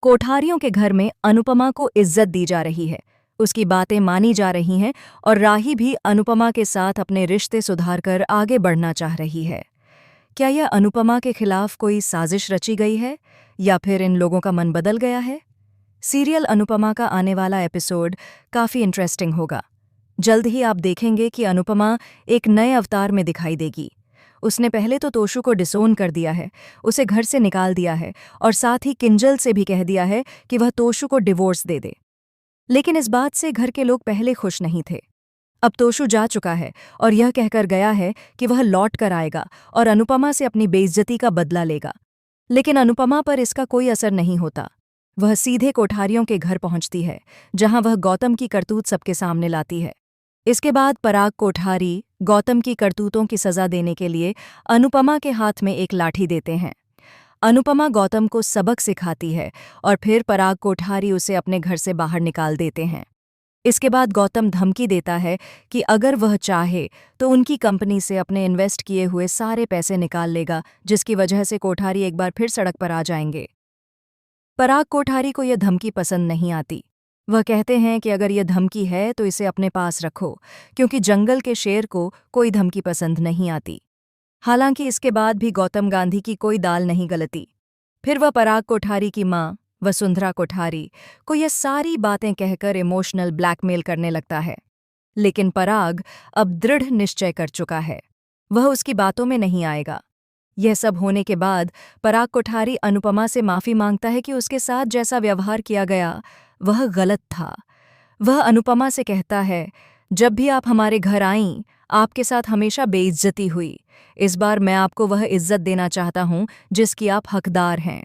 कोठारियों के घर में अनुपमा को इज्जत दी जा रही है, उसकी बातें मानी जा रही हैं और राही भी अनुपमा के साथ अपने रिश्ते सुधारकर आगे बढ़ना चाह रही है। क्या यह अनुपमा के खिलाफ कोई साजिश रची गई है या फिर इन लोगों का मन बदल गया है? सीरियल अनुपमा का आने वाला एपिसोड काफी इंटरेस्टिंग होगा। जल्द ही आप देखेंगे कि अनुपमा एक नए अवतार में दिखाई देगी। उसने पहले तो तोशु को डिसोन कर दिया है, उसे घर से निकाल दिया है और साथ ही किंजल से भी कह दिया है कि वह तोशु को डिवोर्स दे दे। लेकिन इस बात से घर के लोग पहले खुश नहीं थे। अब तोशु जा चुका है और यह कहकर गया है कि वह लौट कर आएगा और अनुपमा से अपनी बेइज्जती का बदला लेगा। लेकिन अनुपमा पर इसका कोई असर नहीं होता। वह सीधे कोठारियों के घर पहुंचती है, जहां वह गौतम की करतूत सबके सामने लाती है। इसके बाद पराग कोठारी गौतम की करतूतों की सजा देने के लिए अनुपमा के हाथ में एक लाठी देते हैं। अनुपमा गौतम को सबक सिखाती है और फिर पराग कोठारी उसे अपने घर से बाहर निकाल देते हैं। इसके बाद गौतम धमकी देता है कि अगर वह चाहे तो उनकी कंपनी से अपने इन्वेस्ट किए हुए सारे पैसे निकाल लेगा, जिसकी वजह से कोठारी एक बार फिर सड़क पर आ जाएंगे। पराग कोठारी को यह धमकी पसंद नहीं आती। वह कहते हैं कि अगर यह धमकी है तो इसे अपने पास रखो, क्योंकि जंगल के शेर को कोई धमकी पसंद नहीं आती। हालांकि इसके बाद भी गौतम गांधी की कोई दाल नहीं गलती। फिर वह पराग कोठारी की मां वसुंधरा कोठारी को यह सारी बातें कहकर इमोशनल ब्लैकमेल करने लगता है। लेकिन पराग अब दृढ़ निश्चय कर चुका है, वह उसकी बातों में नहीं आएगा। यह सब होने के बाद पराग कोठारी अनुपमा से माफी मांगता है कि उसके साथ जैसा व्यवहार किया गया वह गलत था। वह अनुपमा से कहता है, जब भी आप हमारे घर आईं, आपके साथ हमेशा बेइज्जती हुई। इस बार मैं आपको वह इज्जत देना चाहता हूं जिसकी आप हकदार हैं।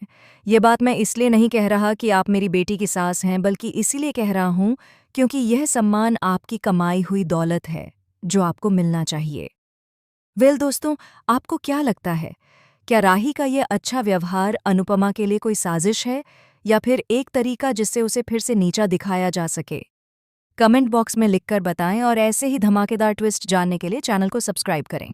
ये बात मैं इसलिए नहीं कह रहा कि आप मेरी बेटी की सास हैं, बल्कि इसीलिए कह रहा हूं क्योंकि यह सम्मान आपकी कमाई हुई दौलत है जो आपको मिलना चाहिए। दोस्तों, आपको क्या लगता है? क्या राही का यह अच्छा व्यवहार अनुपमा के लिए कोई साजिश है या फिर एक तरीका जिससे उसे फिर से नीचा दिखाया जा सके? कमेंट बॉक्स में लिखकर बताएं और ऐसे ही धमाकेदार ट्विस्ट जानने के लिए चैनल को सब्सक्राइब करें।